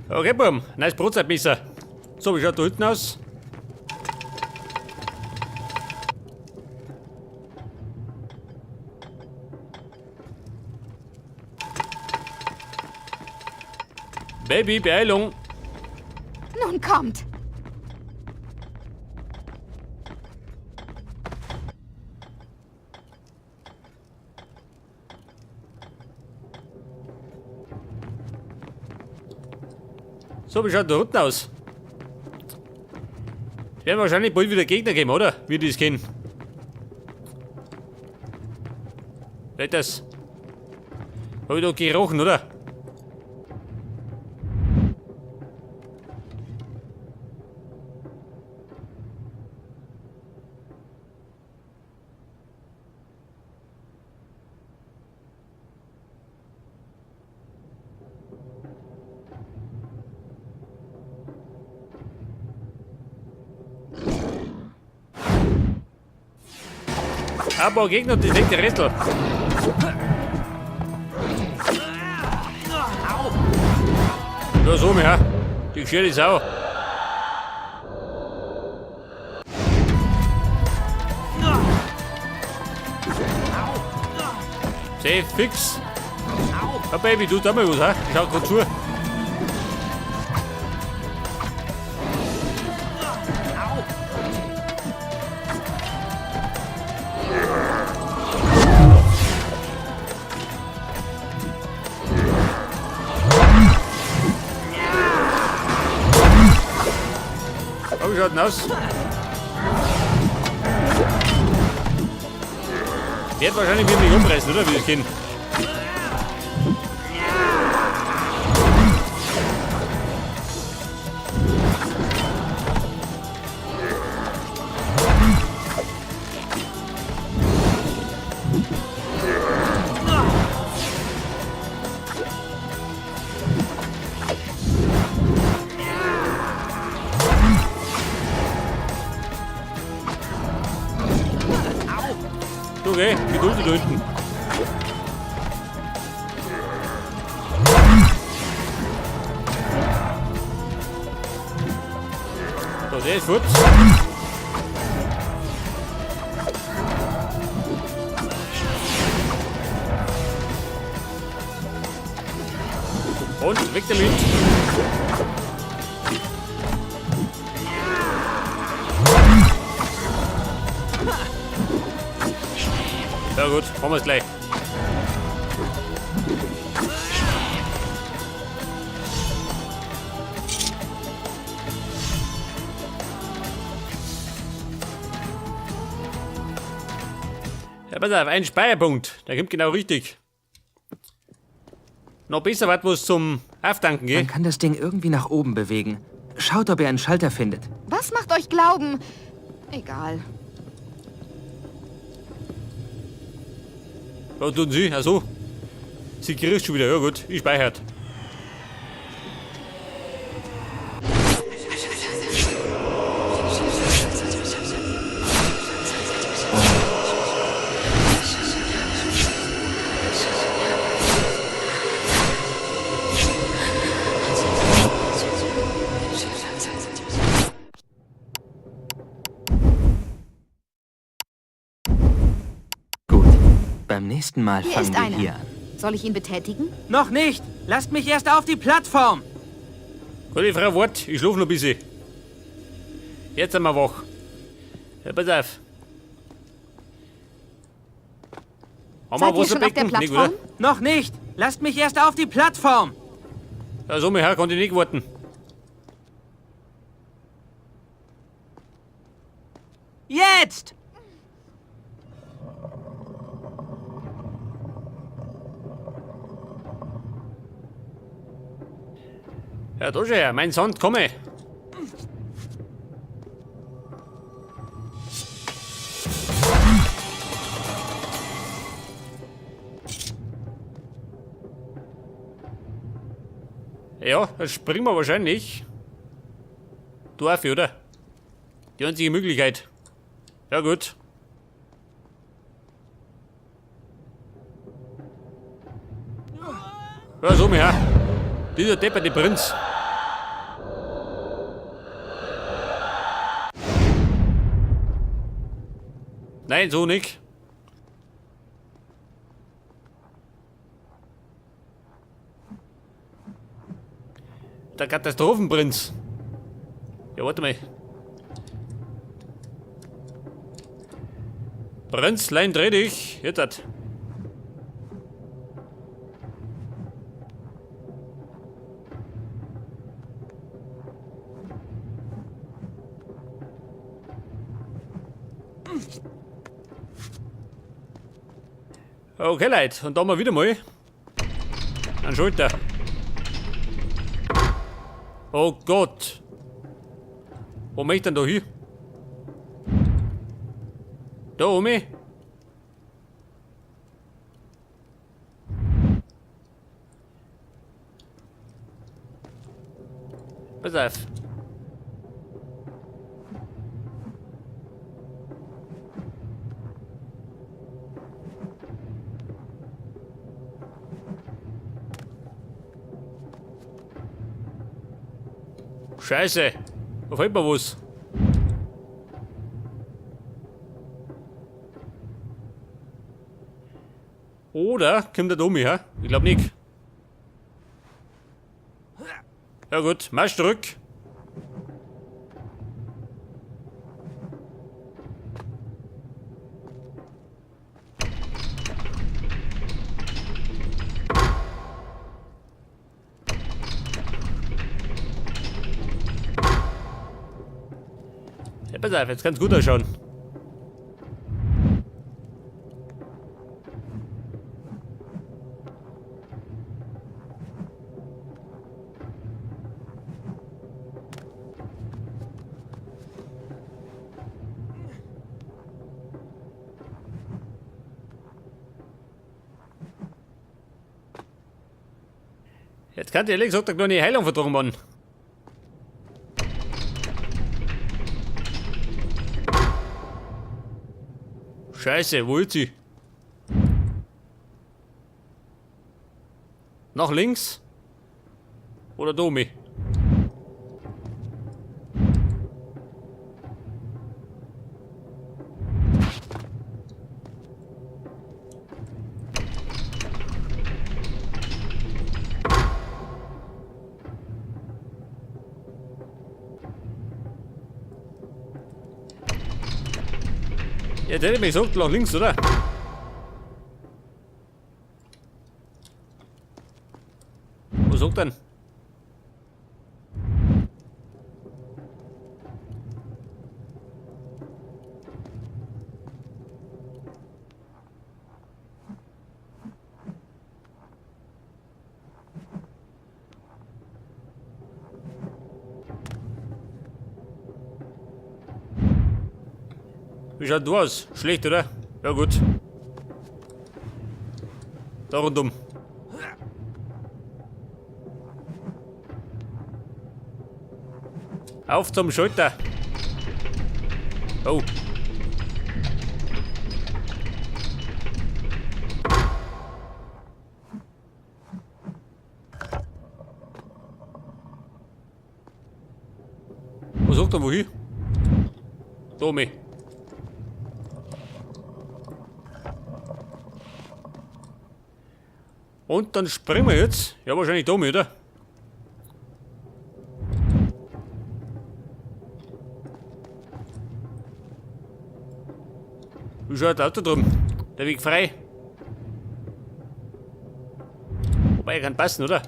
Okay, Buben, neues Brotzeitmesser. So, wie schaut da hinten aus? Baby, Beeilung. Nun kommt. So, wie schaut da unten aus? Es werden wahrscheinlich bald wieder Gegner geben, oder? Wie die es kennen. Nicht das. Hab ich da gerochen, oder? Ein paar Gegner, die denkt der Restl. Da so, ja. Die schöne Sau. Safe, fix. Ja, Baby, du da mal was, ha? Ich schau grad zu. Oh, wie schaut denn aus? Wird wahrscheinlich wieder mich umreißen, oder? Wie ich kenne. Okay, Geduld da hinten. So, der ist futz. Und weg damit. Ja gut, machen wir es gleich. Ja, pass auf, ein Speicherpunkt. Der kommt genau richtig. Noch besser was zum Auftanken, gell? Man kann das Ding irgendwie nach oben bewegen. Schaut, ob ihr einen Schalter findet. Was macht euch glauben? Egal. Was tun Sie? Ach so. Sie kriegt schon wieder. Ja gut, ich speichert. Beim nächsten Mal Hier fangen ist wir einer. hier an. Soll ich ihn betätigen? Noch nicht! Lasst mich erst auf die Plattform! Gute Frau, wart, ich schlaf noch ein bisschen. Jetzt sind wir wach. Ja, pass auf. Haben wir Seid ihr schon auf der Wasserbecken? Nicht, Plattform? oder? Noch nicht! Lasst mich erst auf die Plattform! Ja, so, mein Herr, konnte ich nicht warten. Jetzt! Ja, da schon her, mein Sand, komme. Ja, das springen wir wahrscheinlich. Du auch, oder? Die einzige Möglichkeit. Ja, gut. Ja, so, mir. Dieser depperte Prinz. Nein, so nicht. Der Katastrophenprinz. Ja, warte mal. Prinzlein, dreh dich. Jetzt hat. Okay, Leute, und da mal wieder mal an Schulter. Oh Gott. Wo möchte ich denn da hin? Da oben? Pass auf. Scheiße. Da fällt mir was. Oder kommt der Domi, hä? Ich glaub nicht. Ja gut, Marsch zurück. Ja, pass auf, jetzt kann's gut ausschauen. Jetzt kann die ehrlich gesagt eine kleine Heilung vertragen werden. Scheiße, wo ist sie? Nach links? Oder Domi? Ja, der hat mich gesagt, nach links, oder? Was sagt denn? Wie schaut du aus? Schlecht, oder? Ja gut. Da rundum. Auf zum Schalter. Oh. Was sagt er, wohin? Domi. Und dann springen wir jetzt. Ja, wahrscheinlich Domi, oder? Wie schaut das Auto drum? Der Weg frei. Wobei, er kann passen, oder?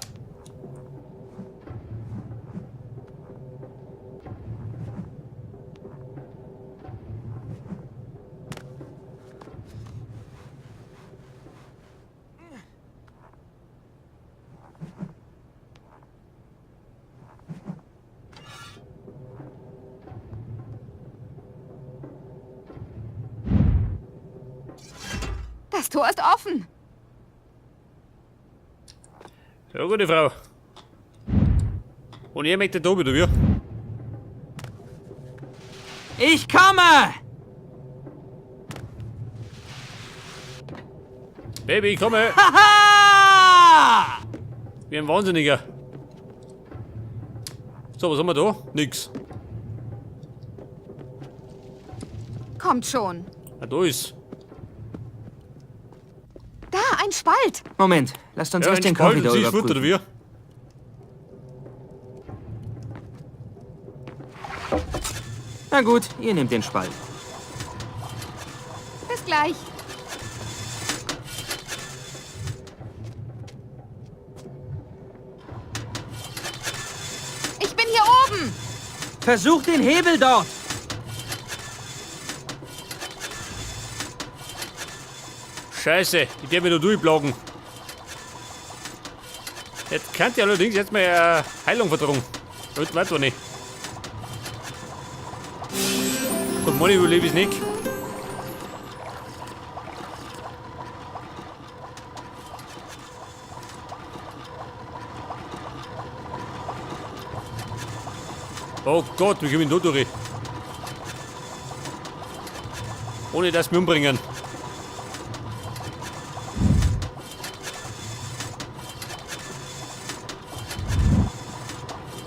Das Tor ist offen. Ja, gute Frau. Und ihr möchtet da wieder, wie? Ich komme! Baby, ich komme! Haha! Wie ein Wahnsinniger. So, was haben wir da? Nix. Kommt schon. Ah, da ist. Da, ein Spalt. Moment, lasst uns Ja, erst den Spalt, Korridor siehst Futter, oder überprüfen. wie? Na gut, ihr nehmt den Spalt. Bis gleich. Ich bin hier oben. Versucht den Hebel dort! Scheiße, ich darf mich da durchblagen. Jetzt kann ich allerdings jetzt mal Heilung vertragen. Warte nicht. Und Mann, überlebe ich nicht. Oh Gott, wie komme ich da durch? Ohne dass wir umbringen.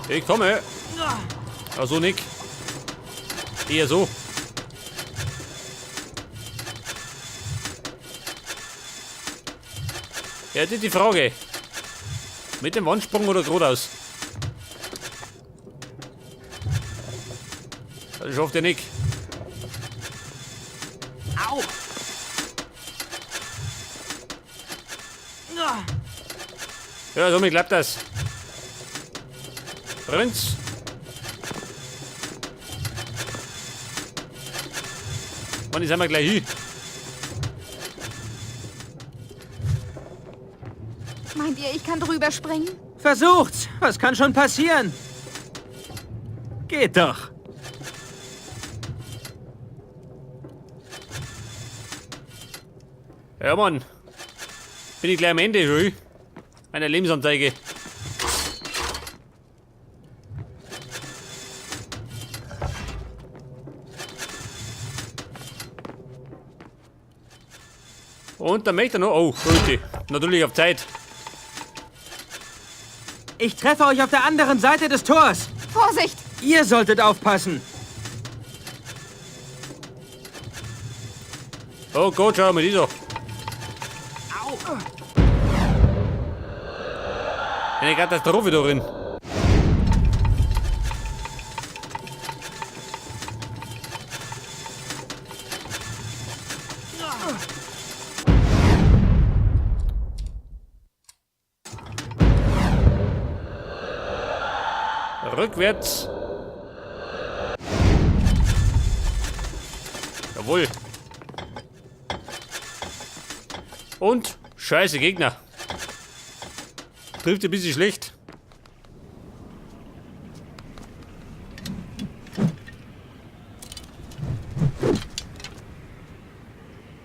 Ich komme. Also nicht. Eher so. Ja, das ist die Frage. Mit dem Wandsprung oder geradeaus? Das schafft ihr nicht. Au! Ja, somit klappt das. Prinz. Wann sind wir gleich hin? Meint ihr, ich kann drüber springen? Versucht's! Was kann schon passieren? Geht doch! Ja, Mann. Bin ich gleich am Ende schon. Meiner Lebensanzeige. Und dann möchte er noch. Oh, Leute. Natürlich auf Zeit. Ich treffe euch auf der anderen Seite des Tors! Vorsicht! Ihr solltet aufpassen! Oh Gott, schau mal, die doch. Eine Katastrophe da drin. Rückwärts. Jawohl. Und scheiße Gegner. Trifft ein bisschen schlecht.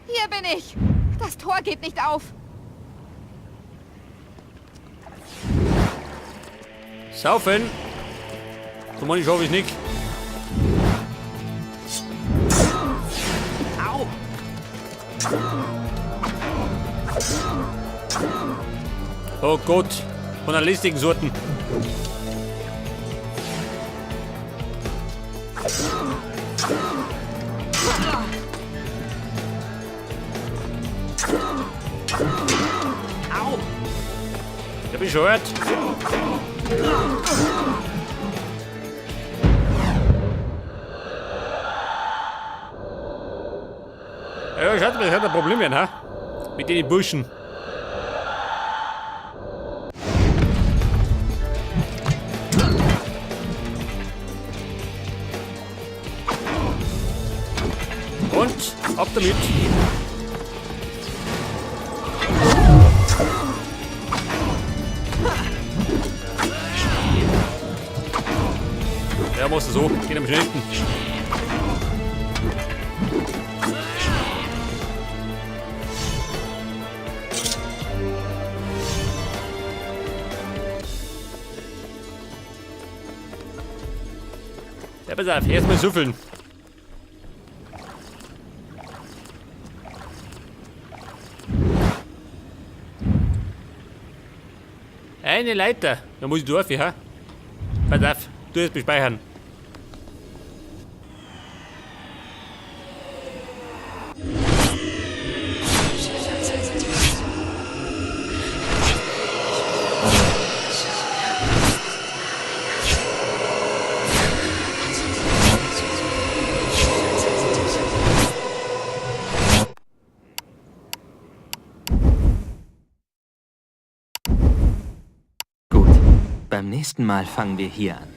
Hier bin ich. Das Tor geht nicht auf. Saufen. So Mann, ich schaffe es nicht. Au! Oh Gott, von der listigen Sorten. Au! Ich hab bescheuert. Ja, schaut mal, das hat ein Problem, ha? Mit den Burschen. Und ab damit. Ja, musst du so. Geht am schnellsten. Ja, pass auf, erstmal süffeln. Eine Leiter. Da muss ich durch, ha? Pass auf, du jetzt bespeichern. Beim nächsten Mal fangen wir hier an.